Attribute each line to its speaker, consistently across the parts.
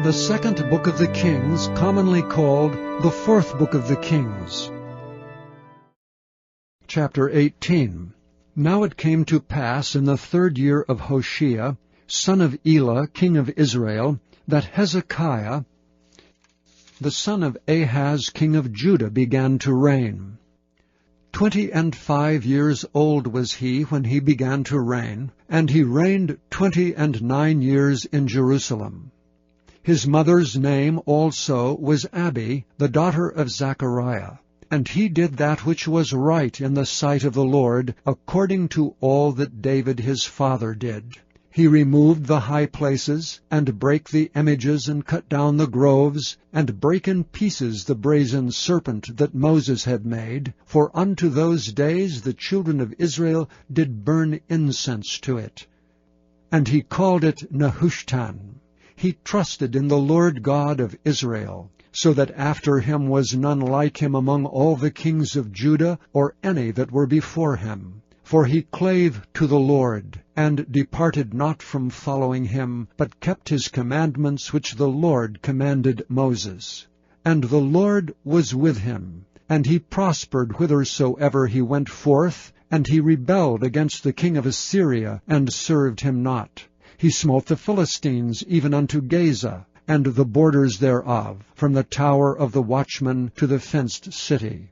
Speaker 1: The second book of the Kings, commonly called the fourth book of the Kings. Chapter 18. Now it came to pass in the 3rd year of Hoshea, son of Elah, king of Israel, that Hezekiah, the son of Ahaz, king of Judah, began to reign. 25 years old was he when he began to reign, and he reigned 29 years in Jerusalem. His mother's name also was Abi, the daughter of Zechariah. And he did that which was right in the sight of the Lord, according to all that David his father did. He removed the high places, and brake the images, and cut down the groves, and brake in pieces the brazen serpent that Moses had made. For unto those days the children of Israel did burn incense to it. And he called it Nehushtan. He trusted in the Lord God of Israel, so that after him was none like him among all the kings of Judah, or any that were before him. For he clave to the Lord, and departed not from following him, but kept his commandments which the Lord commanded Moses. And the Lord was with him, and he prospered whithersoever he went forth, and he rebelled against the king of Assyria, and served him not. He smote the Philistines even unto Gaza, and the borders thereof, from the tower of the watchman to the fenced city.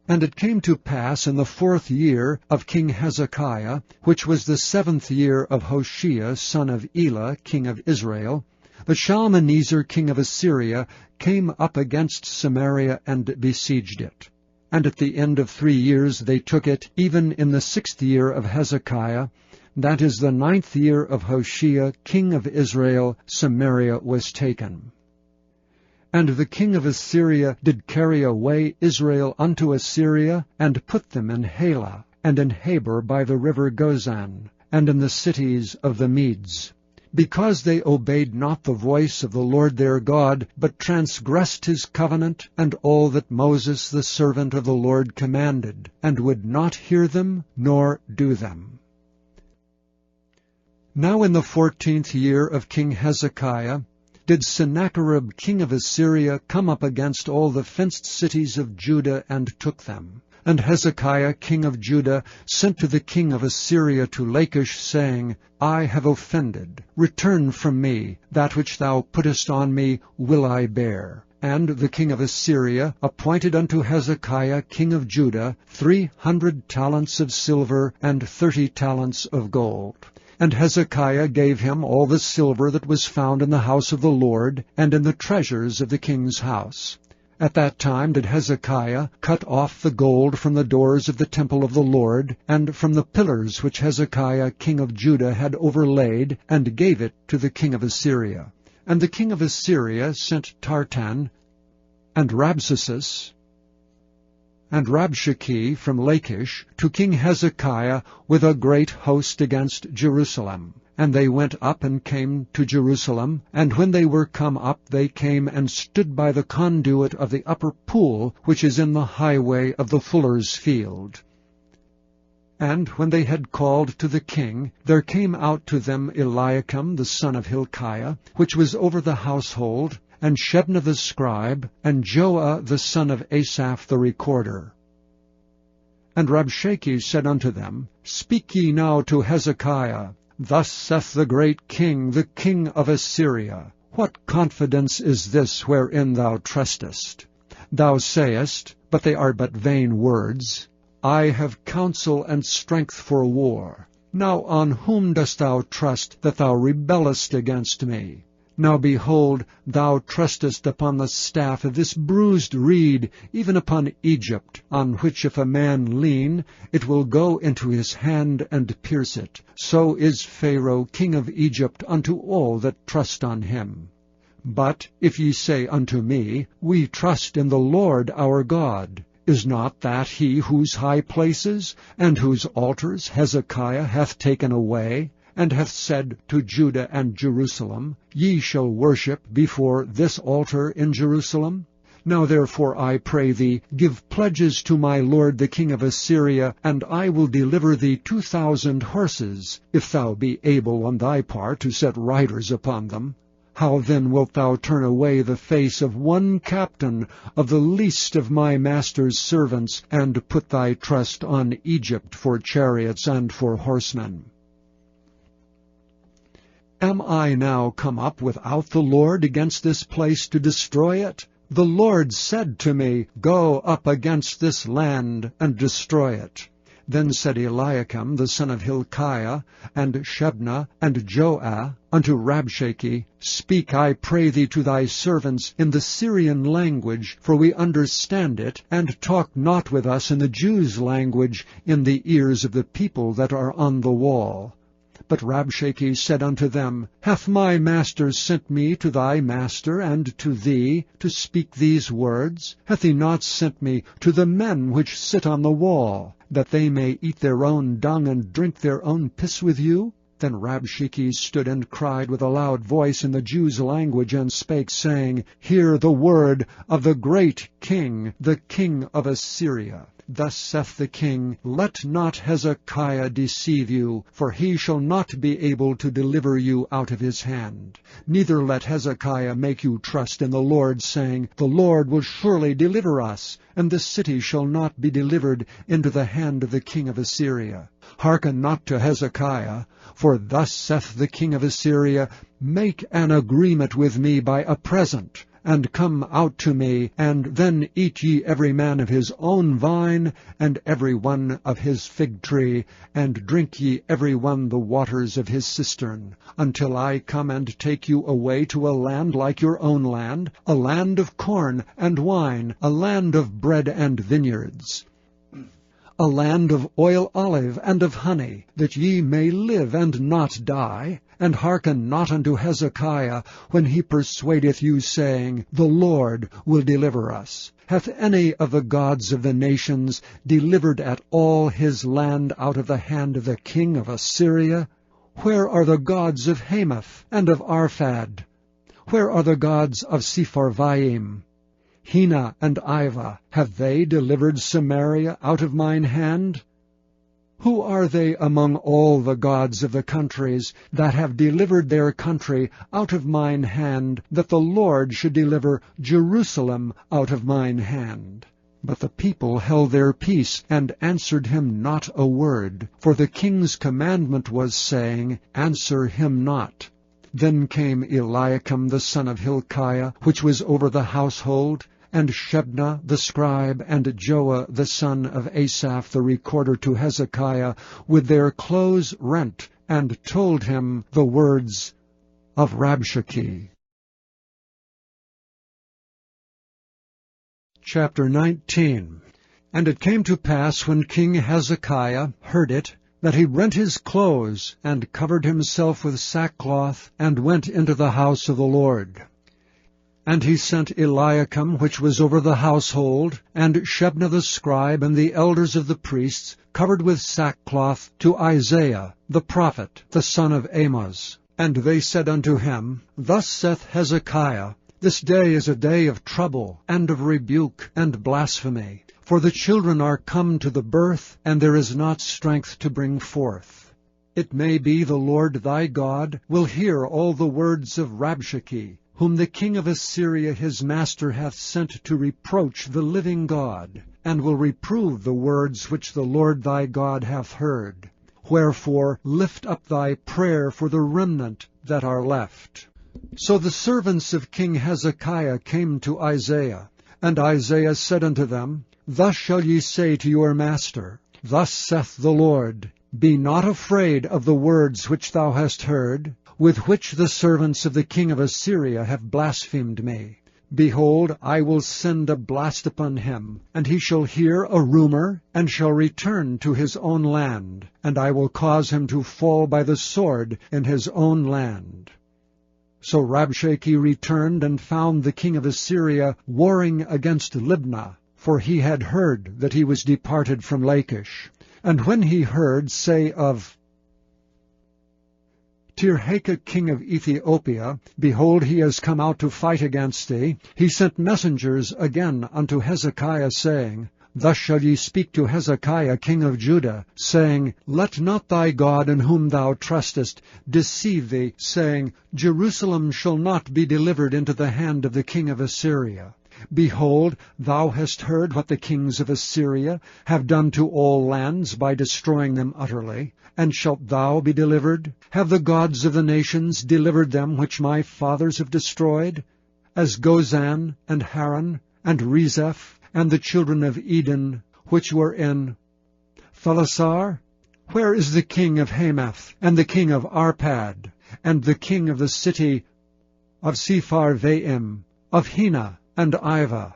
Speaker 1: And it came to pass in the 4th year of King Hezekiah, which was the 7th year of Hoshea son of Elah, king of Israel, that Shalmaneser king of Assyria came up against Samaria and besieged it. And at the end of 3 years they took it, even in the 6th year of Hezekiah, that is the 9th year of Hoshea, king of Israel, Samaria was taken. And the king of Assyria did carry away Israel unto Assyria, and put them in Halah, and in Habor by the river Gozan, and in the cities of the Medes, because they obeyed not the voice of the Lord their God, but transgressed his covenant, and all that Moses the servant of the Lord commanded, and would not hear them, nor do them. Now in the 14th year of King Hezekiah did Sennacherib king of Assyria come up against all the fenced cities of Judah, and took them. And Hezekiah king of Judah sent to the king of Assyria to Lachish, saying, I have offended. Return from me. That which thou puttest on me will I bear. And the king of Assyria appointed unto Hezekiah king of Judah 300 talents of silver, and 30 talents of gold. And Hezekiah gave him all the silver that was found in the house of the Lord, and in the treasures of the king's house. At that time did Hezekiah cut off the gold from the doors of the temple of the Lord, and from the pillars which Hezekiah king of Judah had overlaid, and gave it to the king of Assyria. And the king of Assyria sent Tartan, and Rabsaces, and Rabshakeh from Lachish to King Hezekiah with a great host against Jerusalem. And they went up and came to Jerusalem, and when they were come up, they came and stood by the conduit of the upper pool, which is in the highway of the fuller's field. And when they had called to the king, there came out to them Eliakim the son of Hilkiah, which was over the household, and Shebna the scribe, and Joah the son of Asaph the recorder. And Rabshakeh said unto them, Speak ye now to Hezekiah, Thus saith the great king, the king of Assyria, What confidence is this wherein thou trustest? Thou sayest, but they are but vain words, I have counsel and strength for war. Now on whom dost thou trust, that thou rebellest against me? Now behold, thou trustest upon the staff of this bruised reed, even upon Egypt, on which if a man lean, it will go into his hand and pierce it. So is Pharaoh king of Egypt unto all that trust on him. But if ye say unto me, We trust in the Lord our God, is not that he whose high places and whose altars Hezekiah hath taken away, and hath said to Judah and Jerusalem, Ye shall worship before this altar in Jerusalem? Now therefore, I pray thee, give pledges to my lord the king of Assyria, and I will deliver thee 2,000 horses, if thou be able on thy part to set riders upon them. How then wilt thou turn away the face of one captain of the least of my master's servants, and put thy trust on Egypt for chariots and for horsemen? Am I now come up without the Lord against this place to destroy it? The Lord said to me, Go up against this land and destroy it. Then said Eliakim the son of Hilkiah, and Shebna, and Joah, unto Rabshakeh, Speak, I pray thee, to thy servants in the Syrian language, for we understand it, and talk not with us in the Jews' language in the ears of the people that are on the wall. But Rabshakeh said unto them, Hath my master sent me to thy master and to thee to speak these words? Hath he not sent me to the men which sit on the wall, that they may eat their own dung and drink their own piss with you? Then Rabshakeh stood and cried with a loud voice in the Jews' language, and spake, saying, Hear the word of the great king, the king of Assyria. Thus saith the king, Let not Hezekiah deceive you, for he shall not be able to deliver you out of his hand. Neither let Hezekiah make you trust in the Lord, saying, The Lord will surely deliver us, and the city shall not be delivered into the hand of the king of Assyria. Hearken not to Hezekiah, for thus saith the king of Assyria, Make an agreement with me by a present, and come out to me, and then eat ye every man of his own vine, and every one of his fig tree, and drink ye every one the waters of his cistern, until I come and take you away to a land like your own land, a land of corn and wine, a land of bread and vineyards, a land of oil olive and of honey, that ye may live and not die. And hearken not unto Hezekiah, when he persuadeth you, saying, The Lord will deliver us. Hath any of the gods of the nations delivered at all his land out of the hand of the king of Assyria? Where are the gods of Hamath and of Arphad? Where are the gods of Sepharvaim? Hena and Ivah, have they delivered Samaria out of mine hand? Who are they among all the gods of the countries that have delivered their country out of mine hand, that the Lord should deliver Jerusalem out of mine hand? But the people held their peace, and answered him not a word. For the king's commandment was, saying, Answer him not. Then came Eliakim the son of Hilkiah, which was over the household, and Shebna the scribe, and Joah the son of Asaph the recorder, to Hezekiah, with their clothes rent, and told him the words of Rabshakeh. Chapter 19. And it came to pass, when King Hezekiah heard it, that he rent his clothes, and covered himself with sackcloth, and went into the house of the Lord. And he sent Eliakim, which was over the household, and Shebna the scribe, and the elders of the priests, covered with sackcloth, to Isaiah the prophet, the son of Amoz. And they said unto him, Thus saith Hezekiah, This day is a day of trouble, and of rebuke, and blasphemy. For the children are come to the birth, and there is not strength to bring forth. It may be the Lord thy God will hear all the words of Rabshakeh, whom the king of Assyria his master hath sent to reproach the living God, and will reprove the words which the Lord thy God hath heard. Wherefore lift up thy prayer for the remnant that are left. So the servants of King Hezekiah came to Isaiah, and Isaiah said unto them, Thus shall ye say to your master, Thus saith the Lord, Be not afraid of the words which thou hast heard, with which the servants of the king of Assyria have blasphemed me. Behold, I will send a blast upon him, and he shall hear a rumor, and shall return to his own land, and I will cause him to fall by the sword in his own land. So Rabshakeh returned, and found the king of Assyria warring against Libnah, for he had heard that he was departed from Lachish. And when he heard say of Tirhakah king of Ethiopia, Behold, he has come out to fight against thee, he sent messengers again unto Hezekiah, saying, Thus shall ye speak to Hezekiah king of Judah, saying, Let not thy God in whom thou trustest deceive thee, saying, Jerusalem shall not be delivered into the hand of the king of Assyria. Behold, thou hast heard what the kings of Assyria have done to all lands by destroying them utterly. And shalt thou be delivered? Have the gods of the nations delivered them which my fathers have destroyed? As Gozan, and Haran, and Rezeph, and the children of Eden, which were in Thalasar? Where is the king of Hamath, and the king of Arpad, and the king of the city of Sepharvaim, of Hena, and Iva?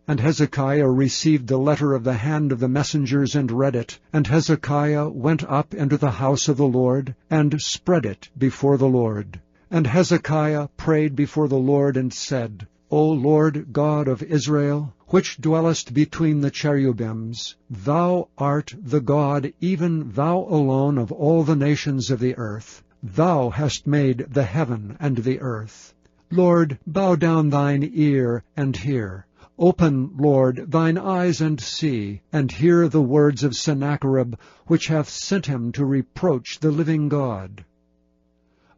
Speaker 1: And Hezekiah received the letter of the hand of the messengers, and read it. And Hezekiah went up into the house of the Lord, and spread it before the Lord. And Hezekiah prayed before the Lord, and said, O Lord God of Israel, which dwellest between the cherubims, thou art the God, even thou alone of all the nations of the earth. Thou hast made the heaven and the earth. Lord, bow down thine ear, and hear. Open, Lord, thine eyes, and see, and hear the words of Sennacherib, which hath sent him to reproach the living God.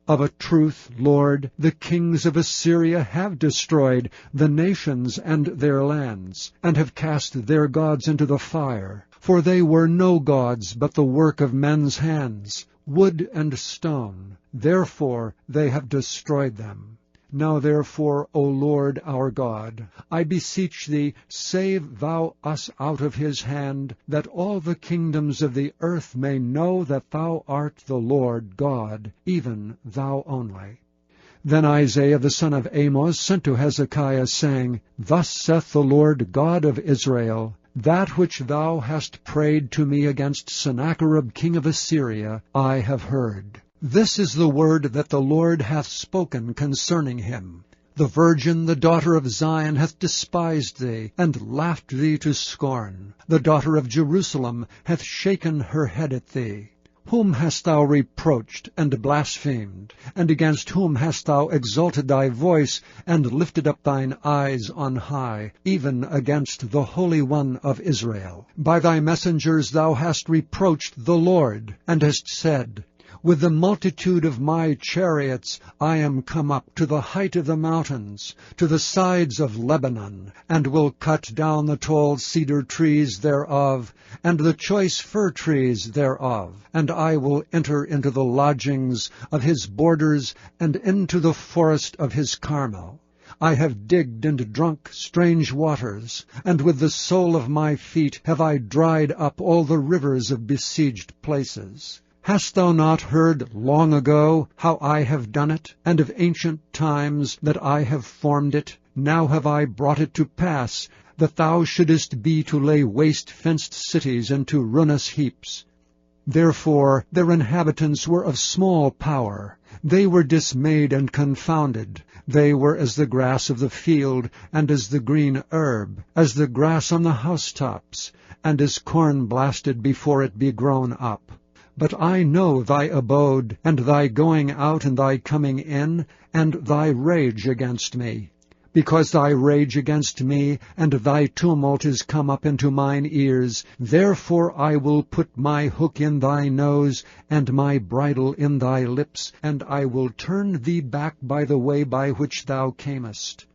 Speaker 1: Of a truth, Lord, the kings of Assyria have destroyed the nations and their lands, and have cast their gods into the fire. For they were no gods, but the work of men's hands, wood and stone. Therefore they have destroyed them. Now therefore, O Lord our God, I beseech thee, save thou us out of his hand, that all the kingdoms of the earth may know that thou art the Lord God, even thou only. Then Isaiah the son of Amoz sent to Hezekiah, saying, Thus saith the Lord God of Israel, That which thou hast prayed to me against Sennacherib king of Assyria, I have heard. This is the word that the Lord hath spoken concerning him. The virgin, the daughter of Zion, hath despised thee, and laughed thee to scorn. The daughter of Jerusalem hath shaken her head at thee. Whom hast thou reproached and blasphemed? And against whom hast thou exalted thy voice, and lifted up thine eyes on high, even against the Holy One of Israel? By thy messengers thou hast reproached the Lord, and hast said, With the multitude of my chariots I am come up to the height of the mountains, to the sides of Lebanon, and will cut down the tall cedar trees thereof, and the choice fir trees thereof. And I will enter into the lodgings of his borders, and into the forest of his Carmel. I have digged and drunk strange waters, and with the sole of my feet have I dried up all the rivers of besieged places. Hast thou not heard long ago how I have done it, and of ancient times that I have formed it? Now have I brought it to pass, that thou shouldest be to lay waste fenced cities into ruinous heaps. Therefore their inhabitants were of small power. They were dismayed and confounded. They were as the grass of the field, and as the green herb, as the grass on the housetops, and as corn blasted before it be grown up. But I know thy abode, and thy going out and thy coming in, and thy rage against me. Because thy rage against me, and thy tumult is come up into mine ears, therefore I will put my hook in thy nose, and my bridle in thy lips, and I will turn thee back by the way by which thou camest.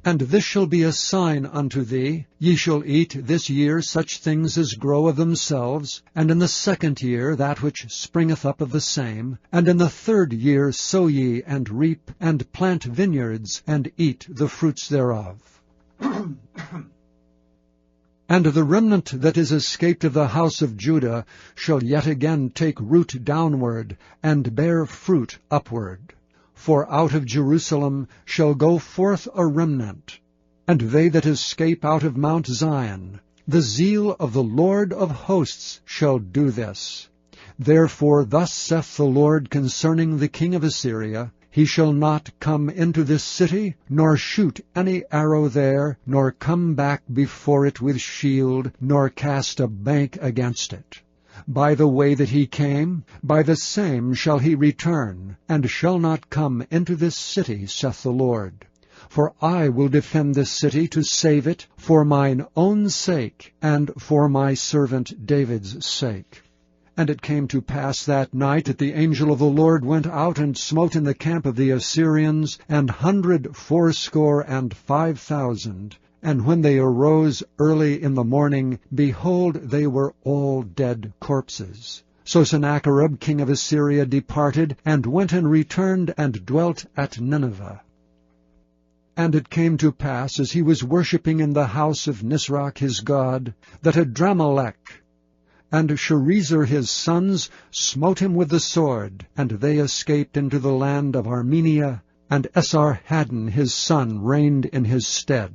Speaker 1: And this shall be a sign unto thee, ye shall eat this year such things as grow of themselves, and in the second year that which springeth up of the same, and in the third year sow ye, and reap, and plant vineyards, and eat the fruits thereof. And the remnant that is escaped of the house of Judah shall yet again take root downward, and bear fruit upward. For out of Jerusalem shall go forth a remnant, and they that escape out of Mount Zion. The zeal of the Lord of hosts shall do this. Therefore thus saith the Lord concerning the king of Assyria, He shall not come into this city, nor shoot any arrow there, nor come back before it with shield, nor cast a bank against it. By the way that he came, by the same shall he return, and shall not come into this city, saith the Lord. For I will defend this city to save it for mine own sake, and for my servant David's sake. And it came to pass that night that the angel of the Lord went out and smote in the camp of the Assyrians 185,000. And when they arose early in the morning, behold, they were all dead corpses. So Sennacherib king of Assyria departed, and went and returned, and dwelt at Nineveh. And it came to pass, as he was worshipping in the house of Nisroch his god, that Adramelech and Sharezer his sons smote him with the sword, and they escaped into the land of Armenia, and Esarhaddon his son reigned in his stead.